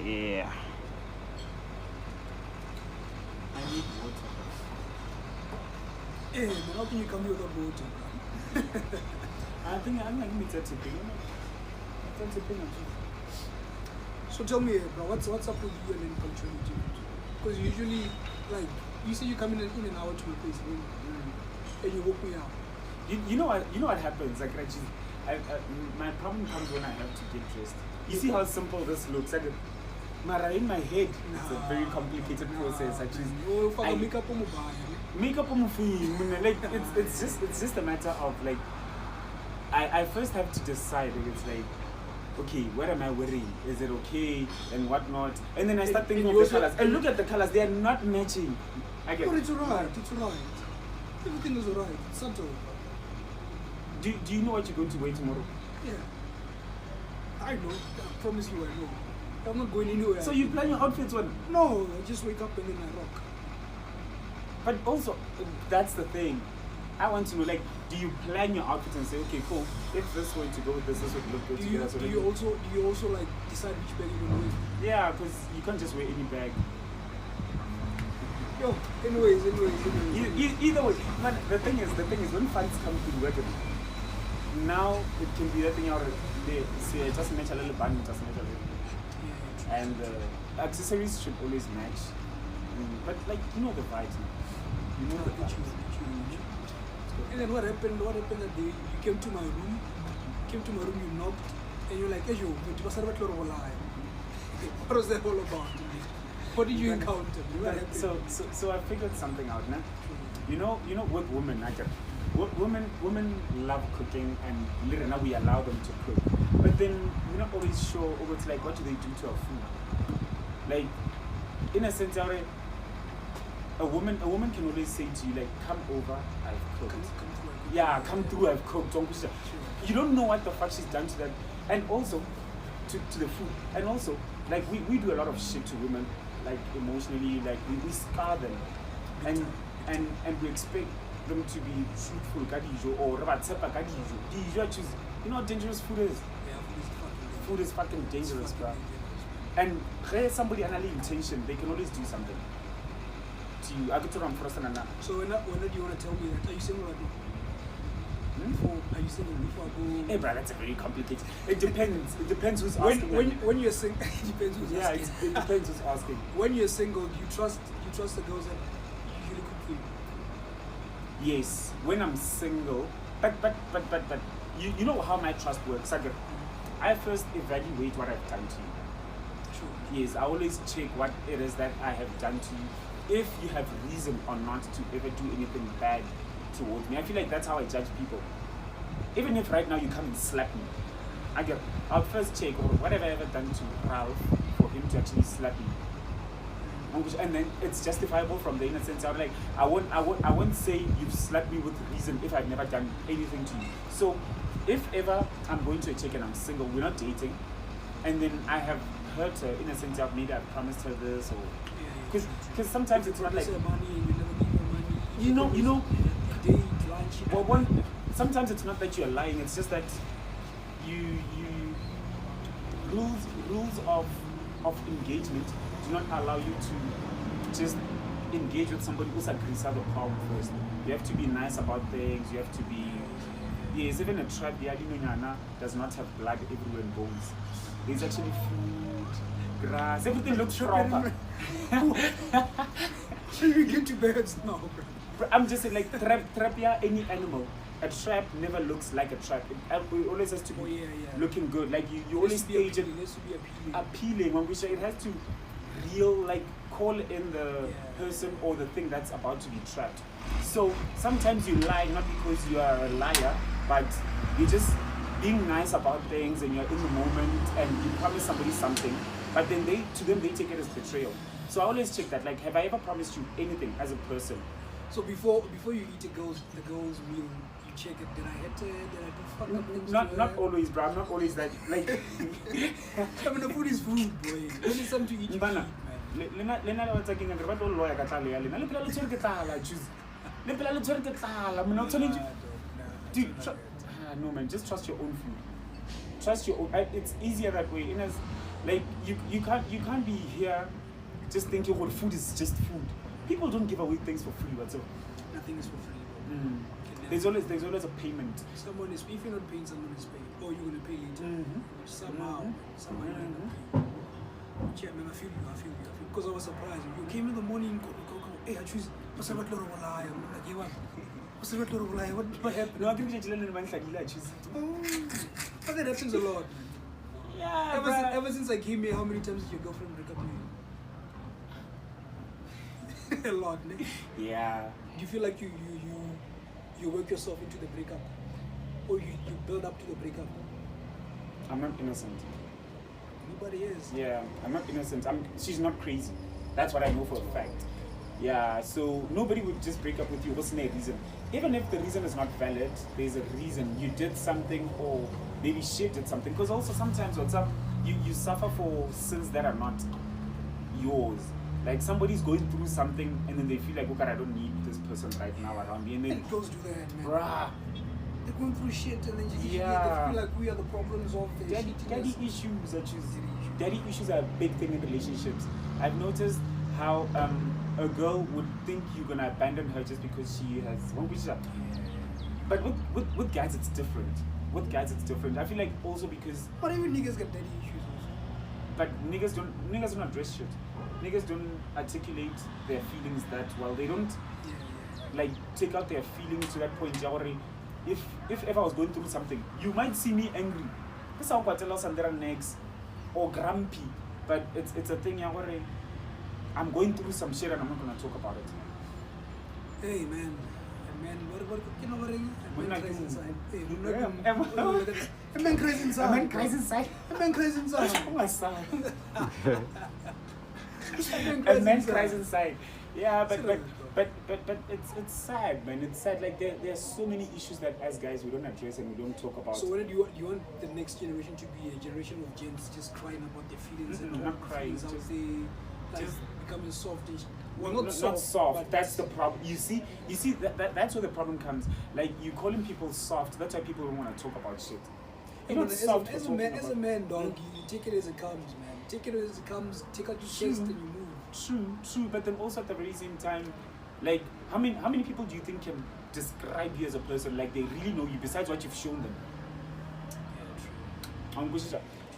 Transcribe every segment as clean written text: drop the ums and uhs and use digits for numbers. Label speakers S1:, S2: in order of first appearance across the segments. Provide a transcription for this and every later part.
S1: Yeah.
S2: I need water.
S3: Hey, man, how can you come here without water, bro?
S2: I think I'm like me 30 ping. 30 ping.
S3: So tell me, bro, what's up with you and then punctuality? Because usually, like, you say you come in an hour to a place, and you woke me up.
S2: You know what happens? Like, my problem comes when I have to get dressed. You see how simple this looks? Like, in my head, it's a very complicated process. Actually, makeup on my face. Like, it's just a matter of like, I first have to decide. Like, it's like, okay, what am I wearing? Is it okay and whatnot? And then I start thinking of the colors. And look at the colors; they are not matching.
S3: But it's alright. It's alright. Everything is alright. It's subtle.
S2: Do you know what you're going to wear tomorrow?
S3: Yeah. I know. I promise you, I know. I'm not going anywhere.
S2: So you plan your outfits when?
S3: No, I just wake up and then I rock.
S2: But also, that's the thing. I want to know, like, do you plan your outfit and say, okay, cool, if this way to go with this would look good together?
S3: Do you also like decide which bag you're gonna wear?
S2: Yeah, because you can't just wear any bag.
S3: Yo, anyways.
S2: Either way, man, the thing is, when funds come to work, now it can be that thing out there. Say, just match a little band, just match a little.
S3: Yeah,
S2: and accessories should always match. But like, you know the vibes now. You know the vibes.
S3: And then what happened that day? You came to my room, you knocked, and you're like, hey, yo, what was that all about? What did you encounter?
S2: So I figured something out, man. You know, with women, women love cooking, and literally now we allow them to cook. But then we're not always sure what's like, what do they do to our food? Like, in a sense, a woman can always say to you, like, come over, I've cooked. Come through, I've cooked. You don't know what the fuck she's done to that. And also, to the food. And also, like, we do a lot of shit to women, like, emotionally, like, we scar them. And we expect them to be truthful, or choose. You know how dangerous food is?
S3: Yeah,
S2: Food is fucking dangerous, bro. And if somebody has an intention, they can always do something to you. I could tell them first and now.
S3: So when do you want to tell me that? Are you single right now? Are you single before I go?
S2: Hey, bro, that's a very complicated. It depends. It depends who's asking.
S3: When you're single, it depends who's asking.
S2: Yeah, it depends who's asking.
S3: When you're single, do you trust the girls that usually cook for you?
S2: Yes, when I'm single, but you know how my trust works. I first evaluate what I've done to you.
S3: Sure.
S2: Yes, I always check what it is that I have done to you. If you have reason or not to ever do anything bad towards me, I feel like that's how I judge people. Even if right now you come and slap me, I'll first check, or what have I ever done to Ralph for him to actually slap me. And then it's justifiable from the innocence. I'm like, I won't say you've slapped me with reason if I've never done anything to you. So if ever I'm going to a chick and I'm single, we're not dating, and then I have hurt her in a sense of maybe I've promised her this, or because sometimes it's not like you know sometimes it's not that you're lying, it's just that you rules of engagement do not allow you to just engage with somebody who's agrees the palm first. You have to be nice about things, you have to be even a tribe, the Adinonyana does not have blood everywhere in bones. There's actually food, grass, everything looks proper.
S3: We get to birds now, bro.
S2: I'm just saying, like, trap, any animal. A trap never looks like a trap. It always has to be looking good. Like, you always stage it appealing. When we say it has to call in the person or the thing that's about to be trapped. So sometimes you lie not because you are a liar, but you're just being nice about things and you're in the moment and you promise somebody something, but then they take it as betrayal. So I always check that, like, have I ever promised you anything as a person?
S3: So before you eat the girl's meal, you check it. Did I hit it? Did I do fuck up things?
S2: Not always, bro. I'm not always that. Like,
S3: I mean, the food is food, boy. When it's something to eat, you eat, man.
S2: Dude, no man, just trust your own food. Trust your own. It's easier that way. Like you can't be here just thinking what food is just food. People don't give away things for free whatsoever.
S3: Nothing is for free.
S2: There's always a payment.
S3: Someone is, if you're not paying, someone is paying, or you're gonna pay later. Somehow, someone you're gonna pay. Yeah, man, I feel you. Because I was surprised. You came in the morning, hey, I choose. What's about Lord of Lion? I'm like, hey, what? What's about Lord of Lion? What happened?
S2: No, I think I choose.
S3: But that happens a lot.
S2: Yeah,
S3: ever since I came here, how many times did your girlfriend break up with you? A lot, ne?
S2: Yeah.
S3: Do you feel like you work yourself into the breakup, or you build up to the breakup?
S2: I'm not innocent.
S3: Nobody is.
S2: Yeah, I'm not innocent. She's not crazy. That's what I know for a fact. Yeah, so nobody would just break up with you. What's the reason? Even if the reason is not valid, there's a reason. You did something, or maybe she did something. Because also sometimes you suffer for sins that are not yours. Like somebody's going through something and then they feel like, okay, I don't need this person right now around me. And then
S3: girls do that, man.
S2: Bruh.
S3: They're going through shit and then they feel like we are the problems of the
S2: daddy issues are a big thing in relationships. I've noticed how a girl would think you're gonna abandon her just because she has one wish. But with guys it's different. I feel like also because
S3: but even niggas get daddy issues also.
S2: But niggas don't address shit. Niggas don't articulate their feelings that well. They don't like take out their feelings to that point. If ever I was going through something, you might see me angry. This is how I tell us and next or grumpy. But it's a thing where I'm going through some shit and I'm not gonna talk about it.
S3: Hey man, what you know what
S2: When I
S3: crazy
S2: do-
S3: inside. Hey,
S2: A
S3: man crazy inside.
S2: man cries inside.
S3: A man crazy inside.
S2: Oh my son.
S3: A
S2: A man cries inside. Yeah, but
S3: Sorry,
S2: it's sad, man. It's sad. Like there's so many issues that as guys we don't address and we don't talk about.
S3: So what do you want the next generation to be a generation of gents just crying about their feelings and
S2: not crying,
S3: out
S2: just-
S3: there, like
S2: just-
S3: becoming soft and
S2: Well,
S3: not soft. But
S2: That's the problem. You see that's where the problem comes. Like you calling people soft. That's why people don't want to talk about shit. You're not soft for
S3: as
S2: talking
S3: a
S2: about-
S3: man, dog, you take it as it comes, man. Take it as it comes. Take out your chest and you move.
S2: True. But then also at the very same time, like how many people do you think can describe you as a person? Like they really know you besides what you've shown them.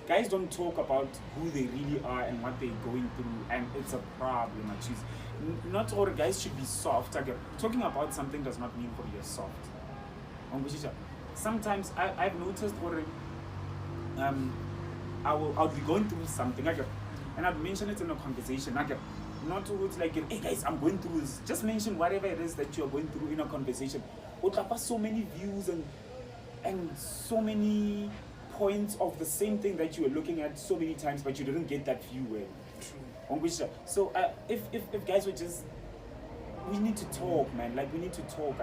S2: Guys don't talk about who they really are and what they're going through, and it's a problem. Not all guys should be soft. Like, talking about something does not mean you're soft. Sometimes I've noticed what I'll be going through something, and I'd mention it in a conversation. Not to like, hey guys, I'm going through this. Just mention whatever it is that you're going through in a conversation. So many views and so many points of the same thing that you were looking at so many times, but you didn't get that view well. So if guys were just, we need to talk, man. Like we need to talk.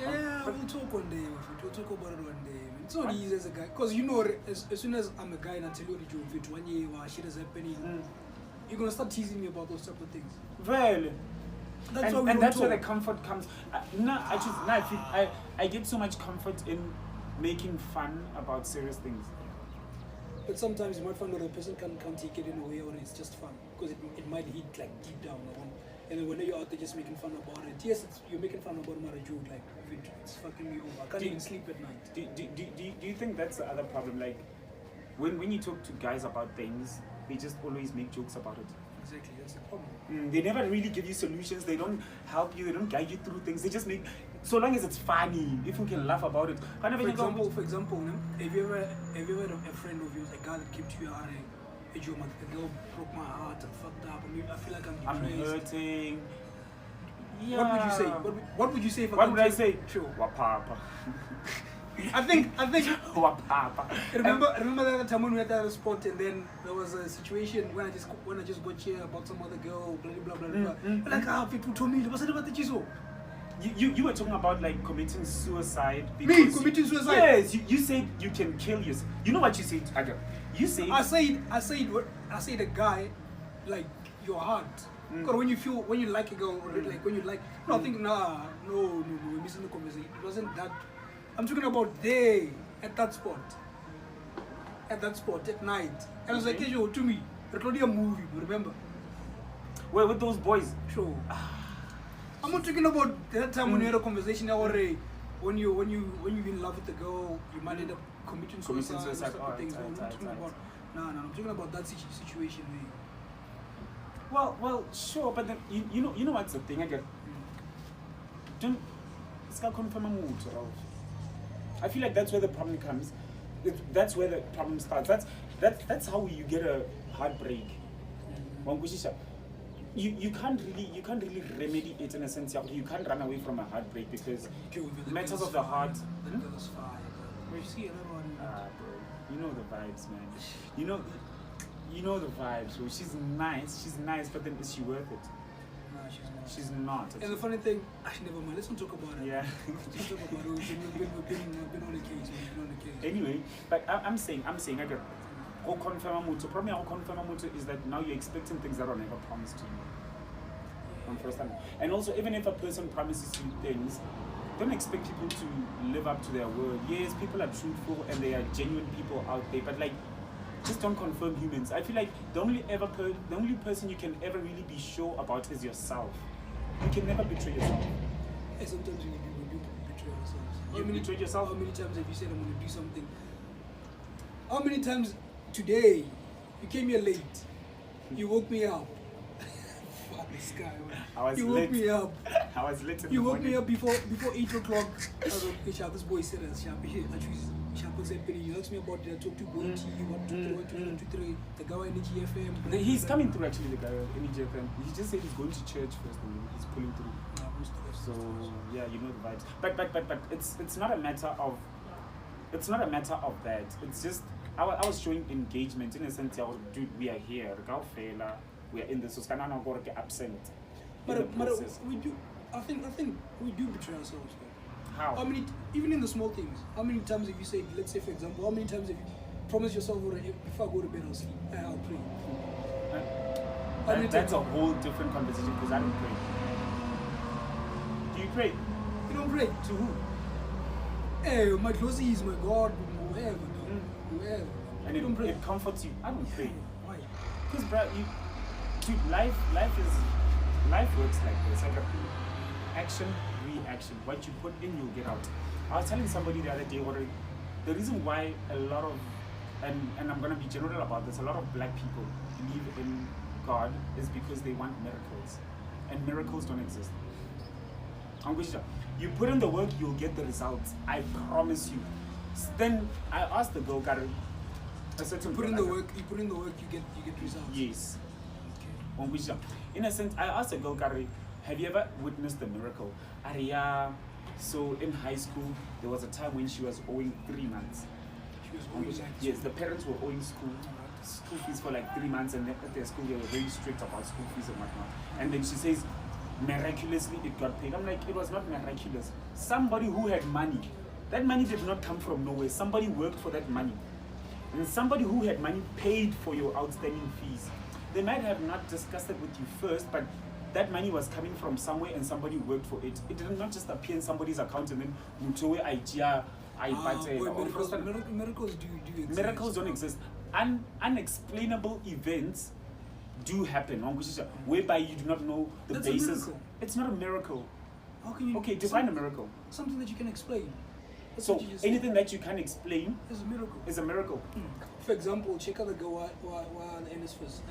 S3: Yeah, we'll talk one day. We'll talk about it one day. It's not easy as a guy, because you know, as soon as I'm a guy and I tell you if 1 year while shit is happening, you're gonna start teasing me about those type of things.
S2: Well.
S3: That's
S2: where the comfort comes. I get so much comfort in making fun about serious things.
S3: But sometimes you might find that a person can't take it in a way, or it's just fun, because it might hit like deep down. And then when you're out there just making fun about it, yes, you're making fun about a joke, like it's fucking me over. I can't even sleep at night.
S2: Do you think that's the other problem? Like when you talk to guys about things, they just always make jokes about it.
S3: Exactly, that's the problem.
S2: They never really give you solutions. They don't help you. They don't guide you through things. They just make, so long as it's funny, if we can laugh about it.
S3: For example, have you ever had a friend of yours, a guy that came to you and the girl broke my heart and fucked up, and I feel like I'm depressed.
S2: Hurting. Yeah.
S3: What would you say? What would you say?
S2: What would I say?
S3: Sure.
S2: Wapapa.
S3: I think.
S2: Wapapa.
S3: Remember the other time when we had that spot, and then there was a situation when I just got here about some other girl, blah blah blah. Like people told me, what's about the chiso?
S2: You were talking about like committing suicide.
S3: Me committing suicide?
S2: Yes, you said you can kill yourself. You know what you said, Aga? You said.
S3: I said a guy, like your heart. Because when you like a girl, or like when you like, no, I think no, we're missing the conversation. It wasn't that. I'm talking about at that spot. at that spot at night. And I was like, hey, yo, to me, recording a movie, remember?
S2: Where with those boys?
S3: Sure. I'm not talking about that time when you had a conversation when you in love with the girl, you might end up committing suicide and stuff like things. I'm not talking about I'm talking about that situation where
S2: Well, sure, but then you know what's the thing? I get don't it's got confirm a mood, I feel like that's where the problem comes. That's where the problem starts. That's how you get a heartbreak. You can't really remedy it in a sense. You can't run away from a heartbreak because matters of the heart.
S3: The girl is fine. We see another one.
S2: Bro, you know the vibes, man. You know the vibes. Bro. She's nice, but then is she worth it?
S3: No, she's not.
S2: She's not.
S3: And the funny thing, actually, never mind. Let's not talk about it.
S2: Yeah.
S3: Let's talk about it. We've been on the case.
S2: Anyway, but I'm saying, I get. How confirm probably how confirm is that now you're expecting things that are never promised to you. First time. And also, even if a person promises you things, don't expect people to live up to their word. Yes, people are truthful and they are genuine people out there, but like, just don't confirm humans. I feel like the only person you can ever really be sure about is yourself. You can never betray yourself.
S3: And sometimes we do betray ourselves.
S2: You betrayed yourself?
S3: How many times have you said I'm going to do something? How many times today you came here late? You woke me up. Fuck this guy. You woke me up.
S2: I was late.
S3: You woke me up before 8 o'clock. I was like, hey, Sharp, this boy said that Sharp here. Sharp said, Penny, you asked me about the talk to Boy T, 123, the guy in GFM.
S2: He's coming through actually, the guy in GFM. He just said he's going to church first and he's pulling through. So yeah, you know the vibes. But it's not a matter of that. It's just I was showing engagement in a sense. Dude, we are here. We are in this. So it's not going to get absent.
S3: But we do. I think we do betray ourselves.
S2: How?
S3: How many? Even in the small things. How many times have you said? Let's say for example, how many times have you promised yourself, if I go to bed, I'll sleep and I'll pray?
S2: That's a whole different conversation because I don't pray. Do you pray?
S3: You don't pray.
S2: To who?
S3: Hey, my closest, my God, whoever. Whoever.
S2: And
S3: you don't pray.
S2: It comforts you. I don't pray.
S3: Why?
S2: Because, bro, life works like this. Like action, reaction. What you put in, you'll get out. I was telling somebody the other day the reason why a lot of, and I'm going to be general about this, a lot of black people believe in God is because they want miracles. And miracles don't exist. You put in the work, you'll get the results. I promise you. Then I asked the girl,
S3: you put in the work, you get results.
S2: Yes. Okay. In a sense, I asked the girl, have you ever witnessed a miracle? So in high school, there was a time when she was owing 3 months.
S3: She was owing
S2: yes, the parents were owing school fees for like 3 months, and at their school they were very strict about school fees and whatnot. And then she says, miraculously it got paid. I'm like, it was not miraculous. Somebody who had money, that money did not come from nowhere. Somebody worked for that money. And somebody who had money paid for your outstanding fees. They might have not discussed it with you first, but that money was coming from somewhere and somebody worked for it. It did not just appear in somebody's account and then
S3: miracles do exist.
S2: Miracles don't exist. Unexplainable events do happen, whereby you do not know the
S3: That's
S2: basis.
S3: A miracle.
S2: It's not a miracle.
S3: How can you?
S2: Okay, define a miracle.
S3: Something that you can explain. That's
S2: so anything that you can explain
S3: is a miracle.
S2: Is a miracle.
S3: For example, check out the girl while NSFAS,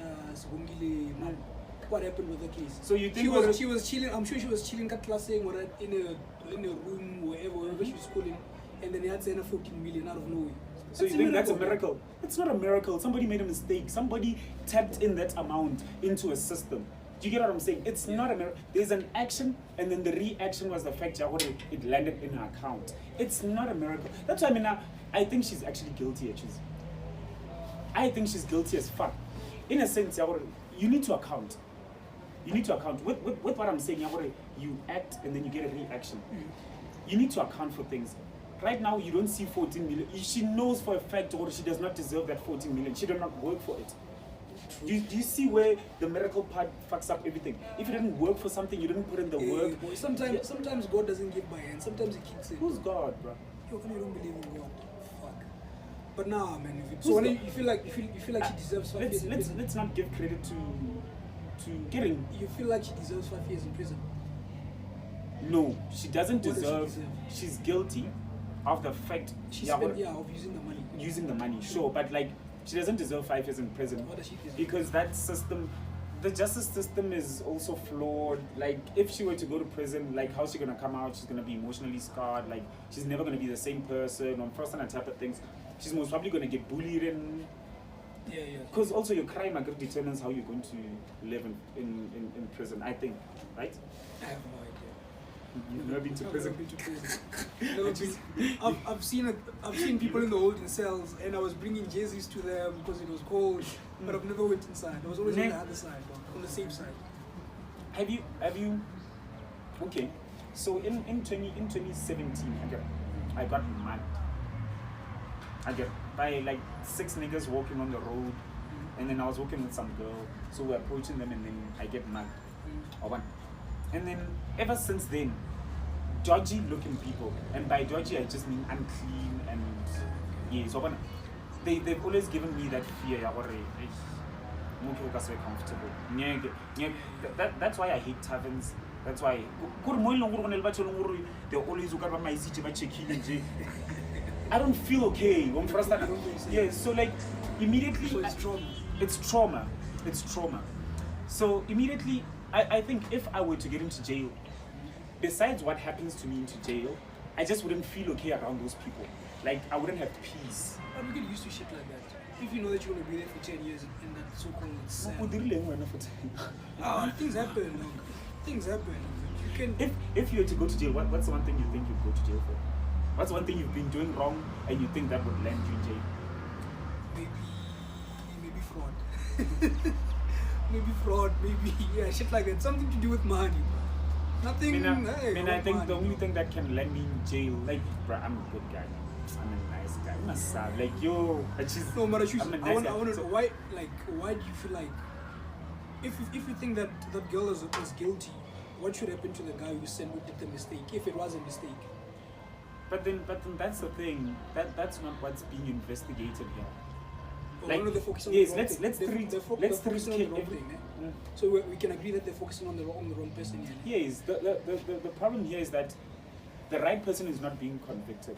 S3: what happened with the case.
S2: So you think
S3: she was chilling? I'm sure she was chilling at class in a room wherever she was schooling, and then they had sent 14 million out of nowhere.
S2: So you think that's a miracle? It's not a miracle. Somebody made a mistake. Somebody tapped in that amount into a system. Do you get what I'm saying? It's not a miracle. There's an action, and then the reaction was the fact that it landed in her account. It's not a miracle. That's why I think she's actually guilty, actually. I think she's guilty as fuck. In a sense, you need to account. You need to account. With what I'm saying, you act and then you get a reaction. You need to account for things. Right now, you don't see 14 million. She knows for a fact she does not deserve that 14 million. She did not work for it. Do you see where the miracle part fucks up everything? If you didn't work for something, you didn't put in the work.
S3: Boy, sometimes God doesn't give by hand. Sometimes He kicks in.
S2: Who's God, bro?
S3: You don't believe in God. Fuck. But nah, man. So when you feel like she deserves 5 years in prison.
S2: Let's not give credit to getting.
S3: You feel like she deserves 5 years in prison?
S2: No, she doesn't
S3: What does she
S2: deserve.
S3: deserve?
S2: She's guilty of the fact
S3: Of using the money.
S2: using the money, sure, but like she doesn't deserve 5 years in prison.
S3: What does she deserve?
S2: Because that system, the justice system is also flawed. Like if she were to go to prison, like how's she gonna come out? She's gonna be emotionally scarred. Like she's never gonna be the same person on first and type of things. She's most probably gonna get bullied and.
S3: Yeah.
S2: Because also your crime determines how you're going to live in prison, I think, right?
S3: I have no idea.
S2: You've never been to prison?
S3: Never been. I've seen people in the holding cells, and I was bringing jerseys to them because it was cold. But I've never went inside. I was always on the other side, on the safe side.
S2: Have you? Okay, so in 2017, I got mad. I get by like 6 niggas walking on the road, and then I was walking with some girl, so we're approaching them, and then I get mad. And then ever since then, dodgy looking people, and by dodgy I just mean unclean and yeah. So they've always given me that fear. So comfortable. That's why I hate taverns. That's why they always look at my checking. I don't feel okay. Yeah, so like immediately.
S3: So it's trauma.
S2: It's trauma. So immediately, I think if I were to get into jail, besides what happens to me into jail, I just wouldn't feel okay around those people. Like I wouldn't have peace.
S3: But we get used to shit like that. If you know that you're gonna be there for 10 years in that so-called cell. Things happen. Look. Things happen. You can.
S2: If you were to go to jail, what's the one thing you think you'd go to jail for? What's one thing you've been doing wrong and you think that would land you in jail?
S3: Maybe fraud. Maybe fraud, shit like that. Something to do with money. Nothing.
S2: I think the only thing that can land me in jail, like, bro, I'm a good guy. I'm a nice guy. I'm a sad. Like, yo,
S3: no, Marashus,
S2: I
S3: want to know why do you feel like, if you think that that girl is guilty, what should happen to the guy who did the mistake, if it was a mistake?
S2: But then that's the thing. That's not what's being investigated here.
S3: Like, they're focusing
S2: yes,
S3: on the wrong
S2: let's treat
S3: the wrong thing. So we can agree that they're focusing on the wrong person here.
S2: Yes, the problem here is that the right person is not being convicted.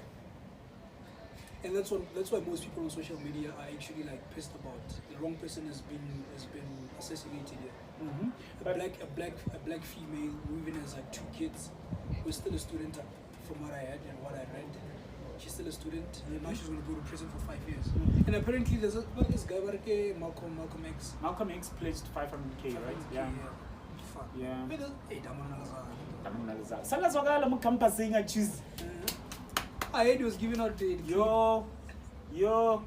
S3: And that's why most people on social media are actually like pissed about the wrong person has been assassinated here. A black female who even has like 2 kids, who's still a student from what I heard and what I read. She's still a student, and now she's going to go to prison for 5 years. And apparently there's this guy, Malcolm X.
S2: Malcolm X pledged 500K, right? Yeah.
S3: Fuck.
S2: Yeah.
S3: Hey, I heard he was giving out the
S2: Yo.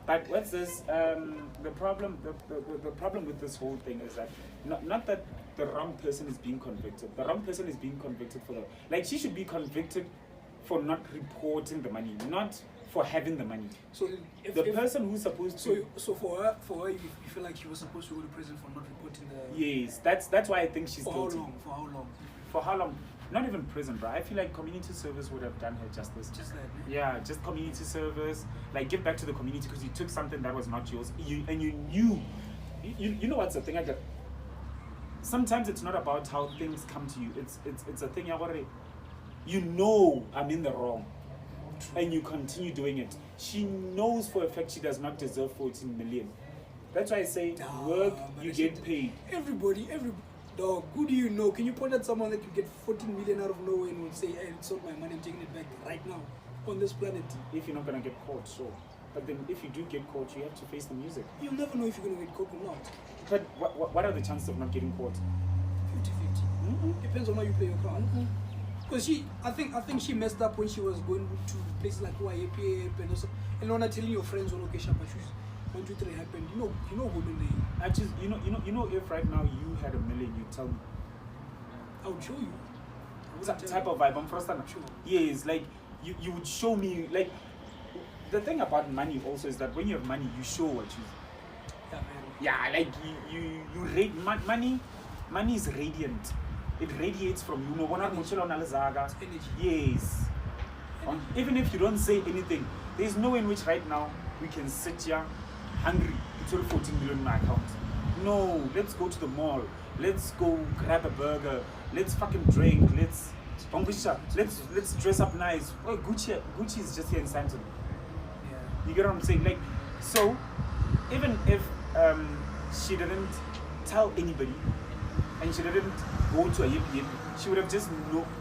S2: But what's this? The problem with this whole thing is that not that the wrong person is being convicted. The wrong person is being convicted for she should be convicted for not reporting the money, not for having the money. So the person who's supposed to.
S3: So for her, you feel like she was supposed to go to prison for not reporting the.
S2: Yes, that's why I think she's guilty.
S3: For how long?
S2: Not even prison, bro. I feel like community service would have done her justice.
S3: Just that.
S2: Yeah, just community service. Like give back to the community because you took something that was not yours. You knew. You know what's the thing? Sometimes it's not about how things come to you. It's a thing. You know I'm in the wrong, and you continue doing it. She knows for a fact she does not deserve 14 million. That's why I say work, you get paid.
S3: Everybody. Dog, who do you know? Can you point at someone that you get 14 million out of nowhere and will say, hey, it's not my money, I'm taking it back right now on this planet?
S2: If you're not going to get caught, sure. But then if you do get caught, you have to face the music.
S3: You'll never know if you're going to get caught or not.
S2: But what are the chances of not getting caught?
S3: 50-50. Depends on how you play your card. Because I think she messed up when she was going to places like YAPAP and also, and not telling your friends on location, but 1, 2, 3 happened. You know women they.
S2: Actually, you know if right now you had $1 million, you tell me.
S3: I would show you.
S2: Type of vibe. I'm first time.
S3: Sure.
S2: Yes, like you would show me. Like the thing about money also is that when you have money, you show what you.
S3: Yeah, man.
S2: Yeah, like you rate money. Money is radiant. It radiates from you.
S3: It's energy.
S2: Yes. Even if you don't say anything, There's no way in which right now we can sit here hungry. It's only 14 million in my account. No, let's go to the mall. Let's go grab a burger. Let's fucking drink. Let's dress up nice. Oh, Gucci is just here in Santon.
S3: Yeah.
S2: You get what I'm saying? Like, so even if she didn't tell anybody and she didn't go to a yip, she would have just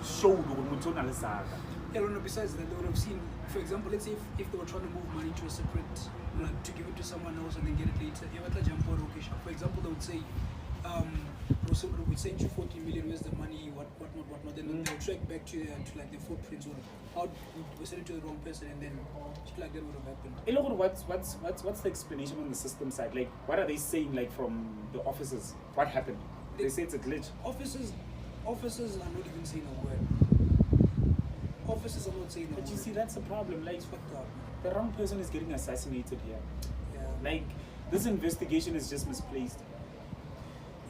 S2: showed Nhlanhla saga.
S3: Yeah, no, besides that, they would have seen, for example, let's say if they were trying to move money to a separate, like to give it to someone else and then get it later. For example, they would say, we sent you 40 million, where's the money, whatnot. Then they'll track back to like the footprints or how we sent it to the wrong person, and then shit like that would have happened.
S2: What's the explanation on the system side? Like, what are they saying, like, from the officers? What happened? They say it's a glitch.
S3: Officers are not even saying a word. Officers are not saying a word.
S2: But you see, that's the problem. Like,
S3: It's fucked up.
S2: the wrong person is getting assassinated here.
S3: Yeah.
S2: Like, this investigation is just misplaced.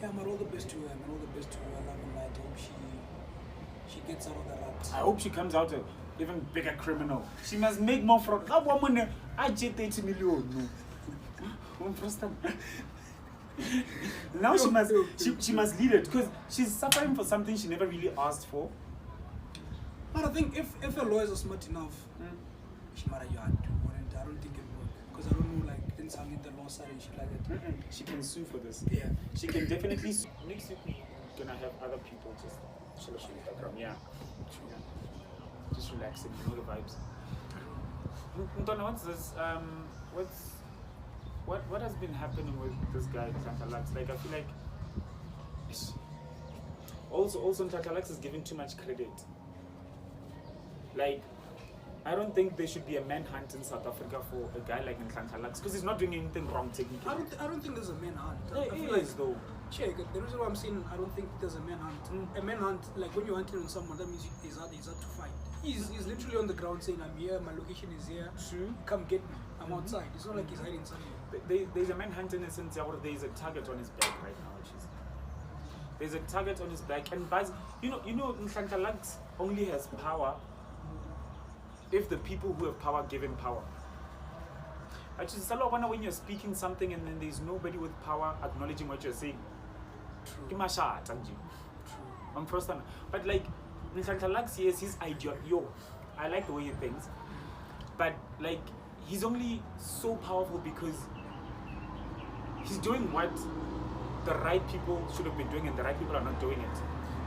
S3: Yeah, man, all the best to her, man. All the best to her. Love and light. I hope she gets out of the rut.
S2: I hope she comes out an even bigger criminal. She must make more fraud. That woman, I get 80 million. No. Now she must lead it because she's suffering for something she never really asked for.
S3: But I think if her lawyers are smart enough, she might have I don't think it would. Because I don't know, like, then some in the law side and shit like that.
S2: She can sue for this.
S3: Yeah.
S2: She can definitely sue. Next week we're gonna have other people just chill in the background. Yeah. Just relaxing, you know the vibes. Ntona, what's this? What has been happening with this guy, Nhlanhla Lux? Like, I feel like also Nhlanhla Lux is giving too much credit. Like, I don't think there should be a manhunt in South Africa for a guy like Nhlanhla Lux because he's not doing anything wrong technically.
S3: I don't think there's a manhunt.
S2: There
S3: I feel
S2: is though.
S3: Check. The reason why I'm saying I don't think there's a manhunt. A manhunt, like when you're hunting on someone, that means he's out to fight. He's literally on the ground saying, I'm here, my location is here.
S2: True.
S3: Come get me. I'm outside. It's not like he's hiding somewhere.
S2: There's a manhunt in a sense where there's a target on his back right now. There's a target on his back, and you know, Nhlanhla Lux only has power if the people who have power give him power. Actually, it's a lot when you're speaking something and then there's nobody with power acknowledging what you're saying.
S3: True.
S2: I'm first time. But like Nhlanhla Lux, yes, his idea. I like the way he thinks, but like he's only so powerful because he's doing what the right people should have been doing, and the right people are not doing it.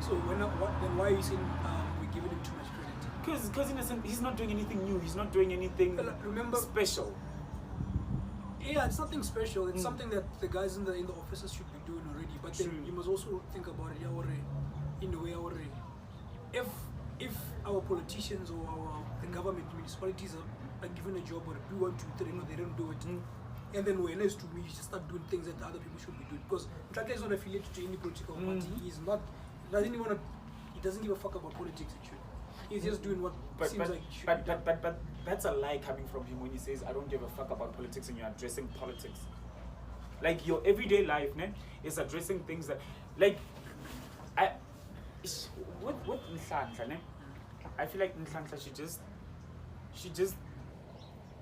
S3: So then why are you saying we're giving him too much credit?
S2: Because in a sense, he's not doing anything new. He's not doing anything special.
S3: Yeah, it's nothing special. It's something that the guys in the offices should be doing already. But then you must also think about it. In a way, if our politicians or the government municipalities are given a job or do 1, 2, 3, no, they don't do it. And then when it's to me, you just start doing things that other people should be doing. Because Nhlanhla is not affiliated to any political party. He's not. He doesn't give a fuck about politics. Actually, he's just doing what seems like he should be done.
S2: But that's a lie coming from him when he says, "I don't give a fuck about politics," and you're addressing politics. Like your everyday life, is addressing things that, like, with Nhlanhla, I feel like Nhlanhla should just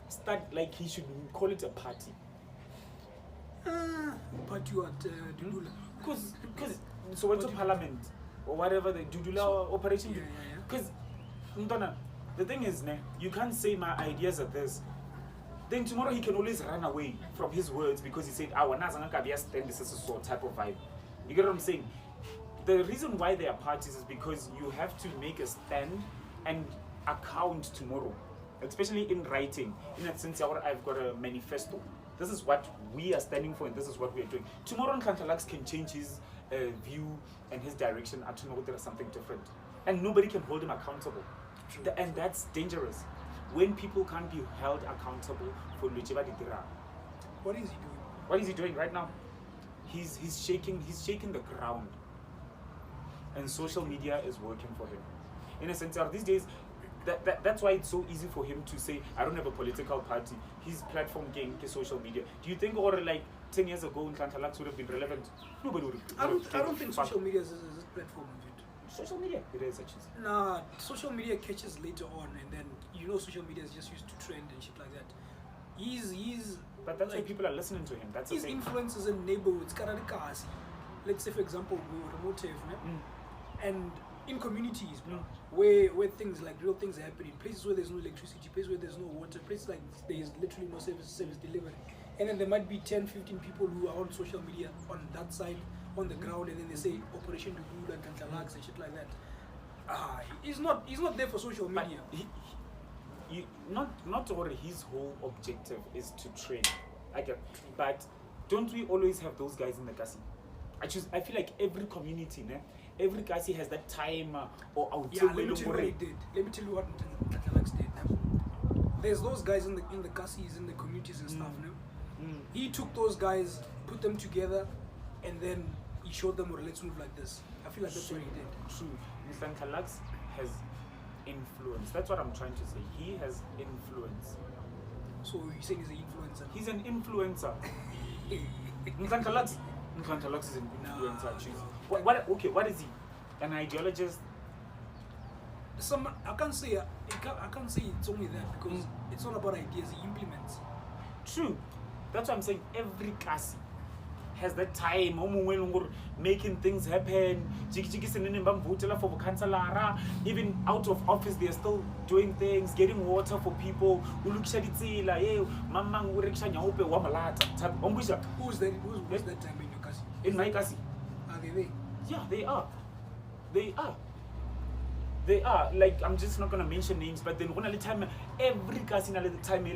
S2: start, like, he should call it a party.
S3: Party at Dudula.
S2: Because so what's a parliament or whatever the Dudula operation?
S3: Yeah.
S2: Because the thing is, you can't say my ideas are this. Then tomorrow he can always run away from his words because he said, this is a sort type of vibe. You get what I'm saying? The reason why there are parties is because you have to make a stand and account tomorrow, especially in writing. In a sense, I've got a manifesto. This is what we are standing for and this is what we are doing. Tomorrow, Nhlanhla Lux can change his view and his direction and to know there is something different. And nobody can hold him accountable. And that's dangerous. When people can't be held accountable for Lucheba Ditira.
S3: What is he doing?
S2: What is he doing right now? He's shaking the ground. And social media is working for him. In a sense, these days, that's why it's so easy for him to say, I don't have a political party. His platform game is social media. Do you think, or like 10 years ago, Nhlanhla Lux would have been relevant? Nobody would have.
S3: I don't think social media is a platform of it.
S2: social media. It is actually.
S3: Nah, social media catches later on, and then social media is just used to trend and shit like that. He's
S2: But that's why
S3: like,
S2: people are listening to him. That's
S3: his
S2: the thing.
S3: influences in neighborhoods. Let's say, for example, we were remote, and in communities, where things like real things are happening, places where there's no electricity, places where there's no water, places like there's literally no service delivery, and then there might be 10, 15 people who are on social media on that side, on the ground, and then they say Operation Dubula and Nhlanhla Lux and shit like that. He's not there for social media.
S2: Not all his whole objective is to train. But don't we always have those guys in the kasi? I feel like every community, every kasi has that time or out.
S3: Yeah, let me tell you what he did. Let me tell you what Nhlanhla Lux did. There's those guys in the kasis, in the communities and stuff. He took those guys, put them together, and then he showed them, let's move like this. I feel like that's what he did.
S2: True. Nhlanhla Lux has influence. That's what I'm trying to say. He has influence.
S3: So you're saying he's an influencer?
S2: He's an influencer. Nhlanhla Lux is an influencer. What is he? An ideologist?
S3: I can't say it's only that, because it's not about ideas. He implements.
S2: True. That's what I'm saying. Every kasi has that time making things happen. Even out of office, they're still doing things, getting water for people. Who's that
S3: time in your kasi?
S2: In my kasi?
S3: Are they there?
S2: Yeah, they are. They are. Like, I'm just not gonna mention names, but then when time every casino at the time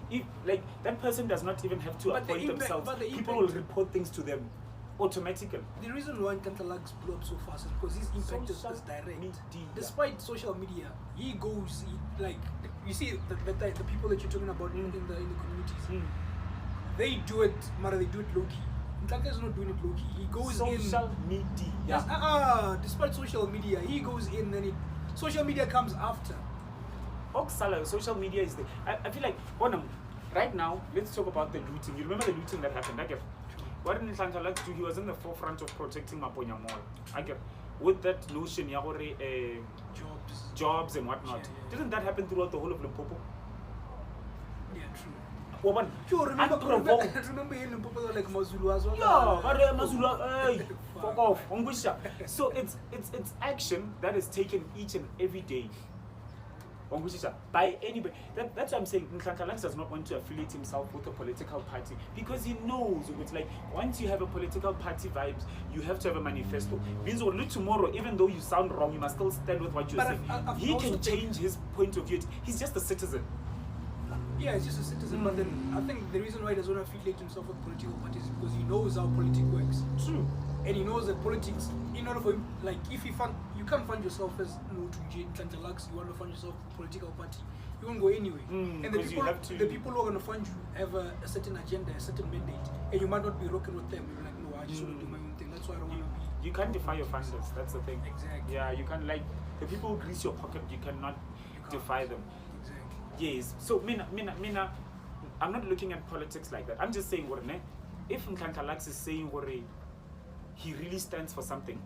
S2: if like that person does not even have to appoint themselves, people will report things to them automatically.
S3: The reason why Nhlanhla Lux blew up so fast is because his impact is direct. Despite social media, he goes like, you see the people that you're talking about in the communities, they do it, but they do it low key. Nhlanhla is not doing it low key. He goes in
S2: social media.
S3: Yes, despite social media, he goes in, then social media comes after.
S2: Social media is the. I feel like right now, let's talk about the looting. You remember the looting that happened? What did Nhlanhla Lux do? He was in the forefront of protecting Maponya Mall. With that notion, jobs and whatnot.
S3: Yeah.
S2: Didn't that happen throughout the whole of Limpopo?
S3: Yeah, true.
S2: Remember
S3: in Limpopo like Mazulu as well?
S2: Yeah, but Mazulu, fuck off. So it's action that is taken each and every day by anybody. That's what I'm saying. Nhlanhla Lux does not want to affiliate himself with a political party, because he knows it's like once you have a political party vibes, you have to have a manifesto. Means tomorrow, even though you sound wrong, you must still stand with what you're saying. He can change his point of view. He's just a citizen.
S3: Yeah, he's just a citizen, but then I think the reason why he doesn't affiliate himself with political parties is because he knows how politics works.
S2: True.
S3: And he knows that politics, in order for him, like if you can't fund yourself as Nhlanhla Lux, you want to fund yourself a political party, you won't go anyway. And the people who are going to fund you have a certain agenda, a certain mandate, and you might not be rocking with them. You're like, no, I just want to do my own thing. That's why I don't want to be.
S2: You can't defy your funders. That's the thing.
S3: Exactly.
S2: Yeah, you can't, like the people who grease your pocket. You cannot defy them.
S3: Exactly.
S2: Yes. So Mina, I'm not looking at politics like that. I'm just saying, if Nhlanhla Lux is saying he really stands for something,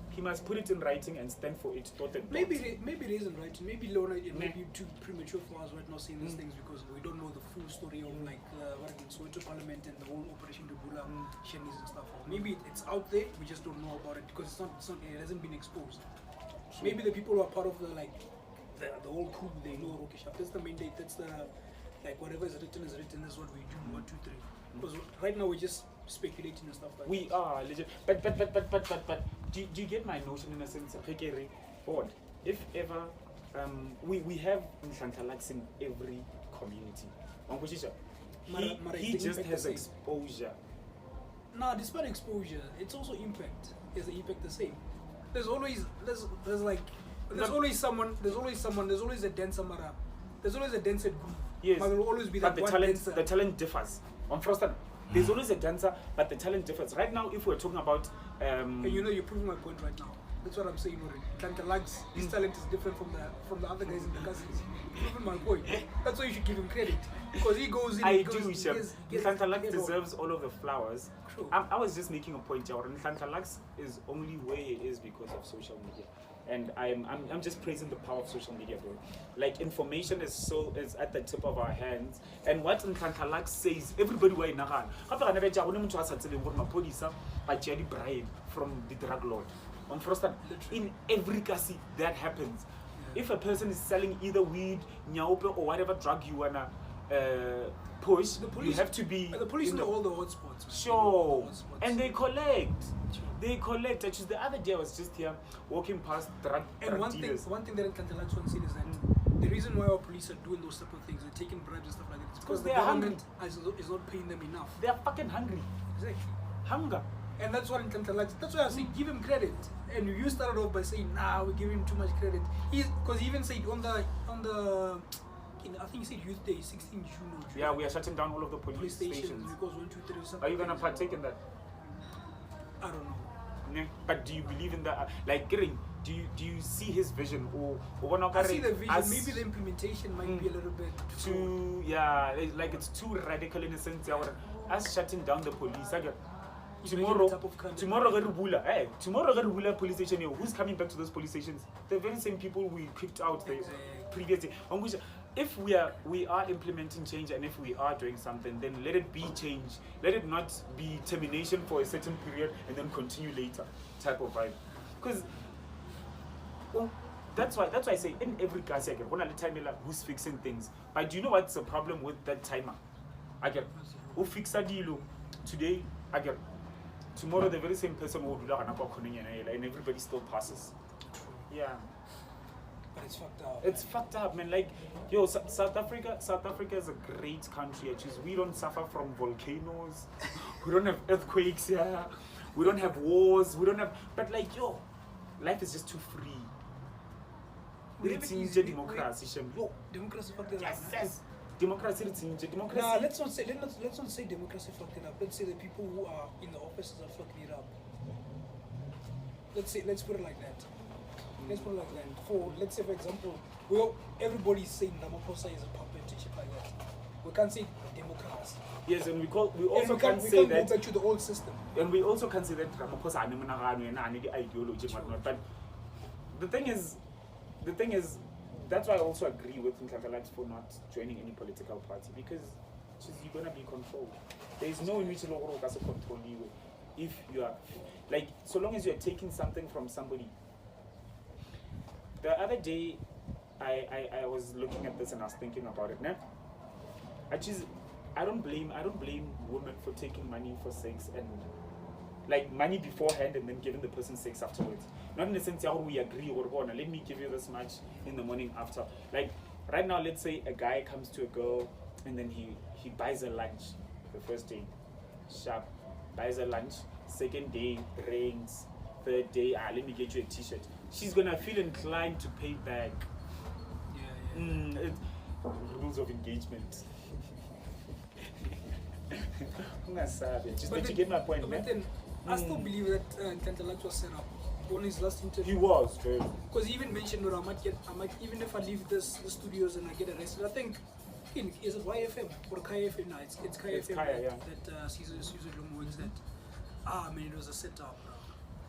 S2: he must put it in writing and stand for it.
S3: Maybe it isn't writing. Maybe Lona, it may be too premature for us right now saying these things, because we don't know the full story of Soweto Parliament and the whole Operation Dubula shenanigans and stuff. Maybe it's out there, we just don't know about it because it hasn't been exposed. Maybe the people who are part of the whole crew, they know that's the mandate, that's the whatever is written, this is what we do, 1, 2, 3. Because right now we're just speculating and stuff like that.
S2: We are legit, but do you get my notion in a sense? Forward. If ever we have Nhlanhla Lux in every community. He just has exposure.
S3: Nah, despite exposure, it's also impact. Is the impact the same? There's always a denser mara. There's always a denser group.
S2: Yes.
S3: But there will always be that one denser.
S2: The talent differs. There's always a dancer, but the talent differs. Right now, if we're talking about
S3: and you're proving my point right now. That's what I'm saying already. Nhlanhla Lux, his talent is different from the other guys in the cousins. Proving my point. That's why you should give him credit. Because he goes in,
S2: Nhlanhla Lux deserves all of the flowers.
S3: True.
S2: I was just making a point, Nhlanhla Lux is only where he is because of social media. And I'm just praising the power of social media, bro. Like, information is at the tip of our hands. And what Nhlanhla Lux says, everybody will know. Bribe from the drug lord. In every case that happens. Yeah. If a person is selling either weed, nyaupe, or whatever drug you wanna push, you have to be.
S3: The police know all the hotspots.
S2: Sure. And they collect. They collect. Actually, the other day I was just here walking past drug dealers.
S3: One thing that Nhlanhla Lux wants to say is that the reason why our police are doing those type of things, they're taking bribes and stuff like that, is because the government is not paying them enough.
S2: They are fucking hungry.
S3: Exactly.
S2: Hunger.
S3: And that's what Nhlanhla Lux. That's why I say give him credit. And you started off by saying, nah, we give him too much credit. Because he even said on the I think he said Youth Day, 16 June or July.
S2: Yeah, we are shutting down all of the police stations.
S3: Because 1, 2, 3 something.
S2: Are you gonna partake in that?
S3: I don't know.
S2: Yeah. But do you believe in that? Like, do you see his vision or
S3: I see the vision. Maybe the implementation might be a little bit
S2: too like it's too radical in a sense. Us shutting down the police. Tomorrow police station. Who's coming back to those police stations? The very same people we kicked out previously. If we are implementing change, and if we are doing something, then let it be change. Let it not be termination for a certain period and then continue later type of vibe. Because that's why I say in every class I get one at a time who's fixing things. But do you know what's the problem with that timer? I get who fix a deal today. I get tomorrow the very same person will do that and everybody still passes. Yeah.
S3: But it's fucked up.
S2: It's fucked up, man. Like, South Africa is a great country. We don't suffer from volcanoes. We don't have earthquakes here. We don't have wars. But like, life is just too free. Democracy fucked it up. Yes. Democracy.
S3: Nah, let's not say democracy fucked it up. Let's say the people who are in the offices are fucking it up. Let's put it like that. Let's say, for example, everybody's saying Ramaphosa is a puppet and shit like that. We can't say democracy.
S2: Yes, and we also
S3: can't
S2: say that.
S3: We can't go back to the old system.
S2: And we also can say that Ramaphosa is ideology, but the thing is, that's why I also agree with Nhlanhla Lux for not joining any political party, because you're gonna be controlled. There is no in which law can control you if you are like, so long as you are taking something from somebody. The other day, I was looking at this and I was thinking about it. I don't blame women for taking money for sex and like money beforehand and then giving the person sex afterwards. Not in the sense how we agree or let me give you this much in the morning after. Like right now, let's say a guy comes to a girl and then he buys her lunch the first day, sharp, buys her lunch. Second day, rains. Third day, let me get you a t-shirt. She's gonna feel inclined to pay back. Rules of engagement. But you get my point, man.
S3: But then, I still believe that Nhlanhla Lux was set up on his last interview.
S2: He was,
S3: because he even mentioned, I might even if I leave the studios and I get arrested. I think, is it YFM or Kaya FM? No, it's Kaya FM that Caesar Lomo works at. Man, it was a setup.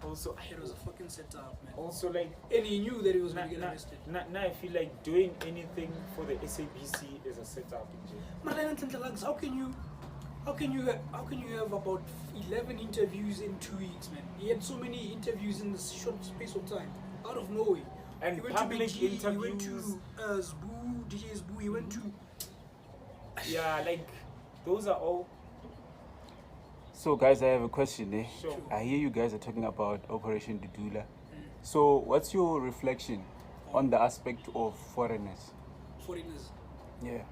S2: Also,
S3: it was a fucking setup, man.
S2: Also, like,
S3: and he knew that he was going to get arrested.
S2: Now I feel like doing anything for the SABC is a setup.
S3: Nhlanhla Lux, how can you have about 11 interviews in 2 weeks, man? He had so many interviews in this short space of time, out of nowhere.
S2: And
S3: he went
S2: public
S3: to
S2: interviews.
S3: He went to DJ Zboo. He went to.
S2: Yeah, like those are all.
S1: So guys, I have a question there.
S2: Sure.
S1: I hear you guys are talking about Operation Dudula. So what's your reflection on the aspect of foreigners?
S3: Foreigners?
S1: Yeah.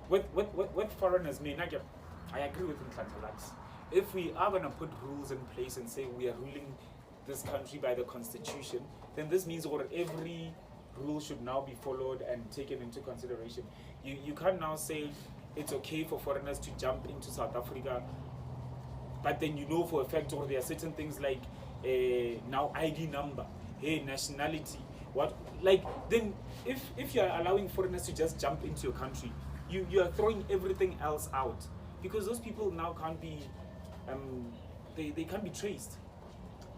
S2: What foreigners mean? I agree with Nhlanhla Lux. If we are going to put rules in place and say we are ruling this country by the constitution, then this means every rule should now be followed and taken into consideration. You can't now say it's okay for foreigners to jump into South Africa, but then you know for a fact there are certain things like now ID number. hey, nationality, what, like, then if you are allowing foreigners to just jump into your country, you are throwing everything else out, because those people now can't be, they can't be traced.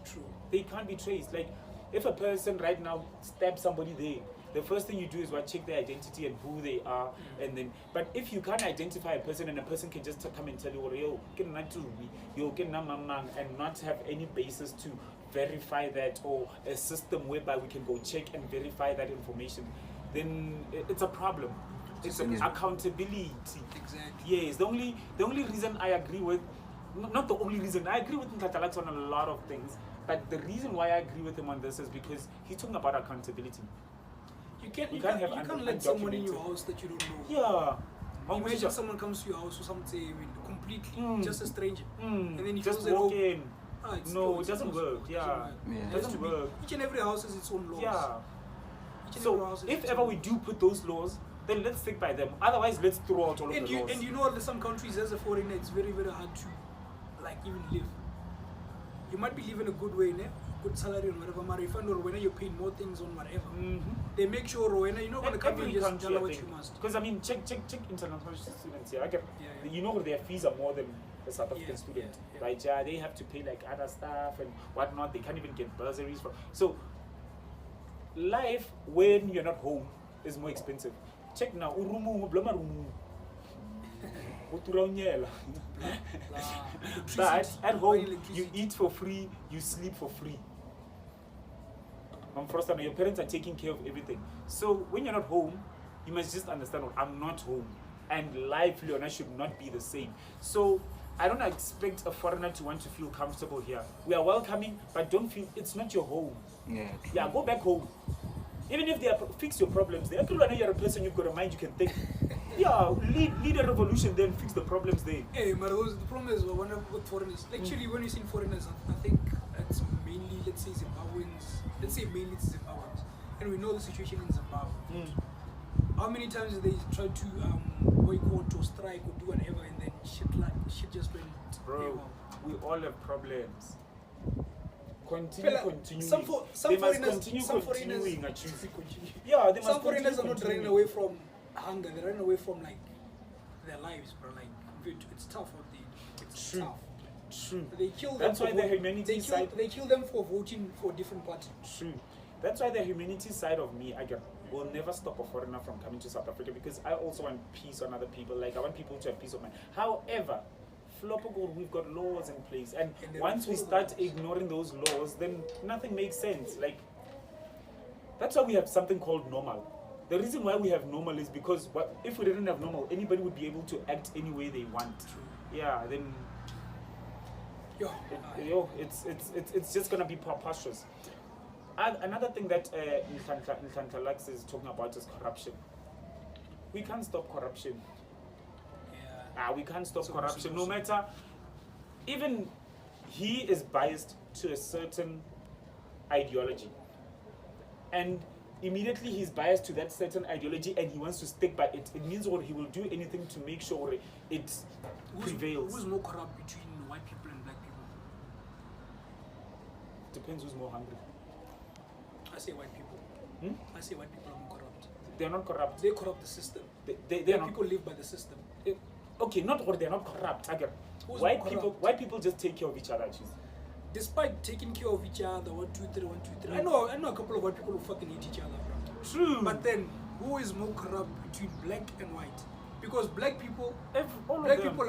S3: True.
S2: They can't be traced. Like, if a person right now stabs somebody there, the first thing you do is check their identity and who they are, and then. But if you can't identify a person, and a person can just come and tell you, "Oh, yo, can not to be, yo, can not mamang," and not have any basis to verify that, or a system whereby we can go check and verify that information, then it's a problem. It's accountability.
S3: Exactly.
S2: Yes. The only reason I agree with, not the only reason, I agree with Nhlanhla Lux on a lot of things, but the reason why I agree with him on this is because he's talking about accountability.
S3: You can't let someone in your house that you don't know.
S2: Yeah.
S3: Imagine someone comes to your house or something completely, just a stranger, and then you
S2: just walk in. No, it doesn't work. Yeah. It doesn't work.
S3: Each and every house has its own laws.
S2: Yeah.
S3: So
S2: if ever we do put those laws, then let's stick by them. Otherwise, let's throw out all of the laws.
S3: And you know, in some countries, as a foreigner, it's very, very hard to, like, even live. You might be living a good way, good salary or whatever, but if you're paying more things on whatever, they make sure you're not going to come and just tell what you must.
S2: Because, I mean, check international students here. You know, their fees are more than a South African student, right? Yeah, they have to pay like other stuff and whatnot. They can't even get bursaries from. So, life when you're not home is more expensive. Check now, urumu, bloma rumu. But at home, you eat for free, you sleep for free. Your parents are taking care of everything. So when you're not home, you must just understand, I'm not home. And life, Leona, should not be the same. So I don't expect a foreigner to want to feel comfortable here. We are welcoming, but don't feel it's not your home. Yeah, go back home. Even if they fix your problems, they know you're a person, you've got a mind, you can think. Yeah, lead a revolution, then fix the problems there.
S3: Hey, but the problem is with foreigners. Actually, when you see foreigners, I think it's mainly, let's say, Zimbabweans. Let's say mainly it's Zimbabweans, and we know the situation in Zimbabwe. How many times they try to boycott or strike or do whatever, and then shit just went.
S2: Bro, we all have problems. Continuing.
S3: Some foreigners are not running away from hunger. They run away from like their lives, bro. Like it's tough out there. It's tough.
S2: True.
S3: They kill them.
S2: That's why the humanity side.
S3: They kill them for voting for a different party.
S2: True. That's why the humanity side of me, will never stop a foreigner from coming to South Africa, because I also want peace on other people. Like I want people to have peace of mind. However, we've got laws in place, and once we start ignoring those laws, then nothing makes sense. Like that's why we have something called normal. The reason why we have normal is because if we didn't have normal, anybody would be able to act any way they want. Yeah, then it's just gonna be preposterous. Another thing that Nhlanhla Lux is talking about is corruption. We can't stop corruption. We can't stop corruption, no matter. Even he is biased to a certain ideology, and immediately he's biased to that certain ideology, and he wants to stick by it. It means he will do anything to make sure it prevails.
S3: Who's more corrupt between white people and black people?
S2: Depends who's more hungry.
S3: I say white people. I say white people are more corrupt.
S2: They're not corrupt.
S3: They corrupt the system. People live by the system.
S2: Okay, they're not corrupt. White people just take care of each other.
S3: Despite taking care of each other, 1, 2, 3, 1, 2, 3. I know a couple of white people who fucking hate each other.
S2: True.
S3: But then, who is more corrupt between black and white? Because black people are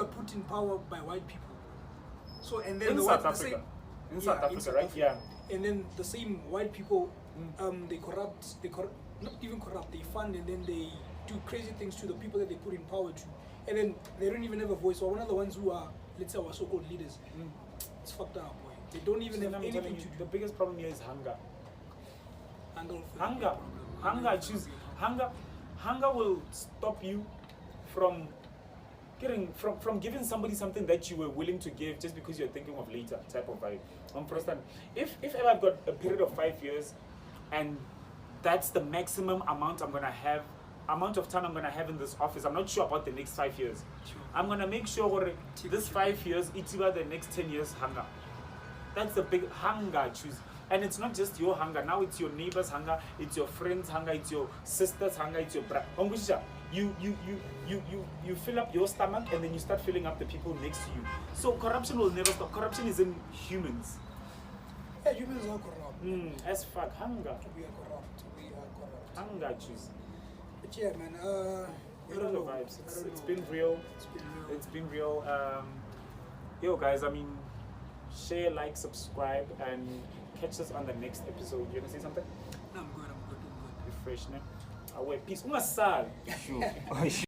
S3: put in power by white people. So and then
S2: in South Africa, right? Yeah.
S3: And then the same white people, they corrupt. Not even corrupt. They fund and then they do crazy things to the people that they put in power to. And then they don't even have a voice. Or one of the ones who are, let's say, our so-called leaders. It's fucked up, boy. They don't even have anything to do.
S2: The biggest problem here is hunger. Hunger will stop you from giving somebody something that you were willing to give just because you're thinking of later type of vibe. For instance, if ever I've got a period of 5 years, and that's the maximum amount of time I'm gonna have in this office. I'm not sure about the next 5 years.
S3: Sure.
S2: I'm gonna make sure this 5 years, it's about the next 10 years hunger. That's the big hunger. And it's not just your hunger. Now it's your neighbor's hunger, it's your friend's hunger, it's your sister's hunger, it's your brother. You fill up your stomach and then you start filling up the people next to you. So corruption will never stop. Corruption is in humans.
S3: Yeah, humans are corrupt.
S2: As fuck, hunger.
S3: We are corrupt.
S2: Hunger, choose.
S3: But yeah, man.
S2: You know the vibes. It's been real. It's been real. Yo, guys. I mean, share, like, subscribe, and catch us on the next episode. You wanna say something?
S3: No, I'm good. I'm good.
S2: Refresh, ne? Away. Peace. Ungasal.
S1: Sure.